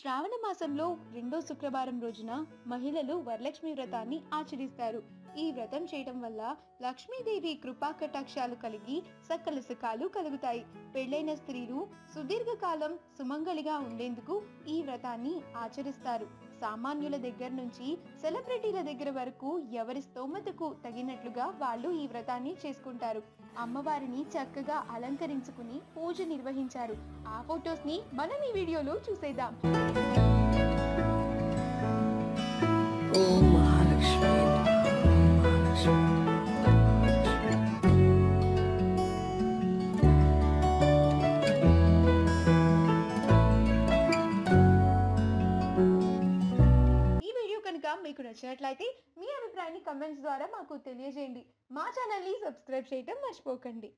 శ్రావణ మాసంలో రెండో శుక్రవారం రోజున మహిళలు వరలక్ష్మి వ్రతాన్ని ఆచరిస్తారు. ఈ వ్రతం చేయడం వల్ల లక్ష్మీదేవి కృపా కటాక్షాలు కలిగి సకల సుఖాలు కలుగుతాయి. పెళ్ళైన స్త్రీలు సుదీర్ఘకాలం సుమంగళిగా ఉండేందుకు ఈ వ్రతాన్ని ఆచరిస్తారు. సామాన్యుల దగ్గర నుంచి సెలబ్రిటీల దగ్గర వరకు ఎవరి స్తోమతకు తగినట్లుగా వాళ్ళు ఈ వ్రతాన్ని చేసుకుంటారు. అమ్మవారిని చక్కగా అలంకరించుకుని పూజ నిర్వహించారు. ఆ ఫొటోస్ ని మనం ఈ వీడియోలో చూసేద్దాం. ఓం మహాలక్ష్మి మహాలక్ష్మి. ఈ వీడియో కనుక మీకు నచ్చినట్లయితే మీ అభిప్రాయాన్ని కమెంట్స్ ద్వారా మాకు తెలియజేయండి. మా ఛానల్ని సబ్స్క్రైబ్ చేయడం మర్చిపోకండి.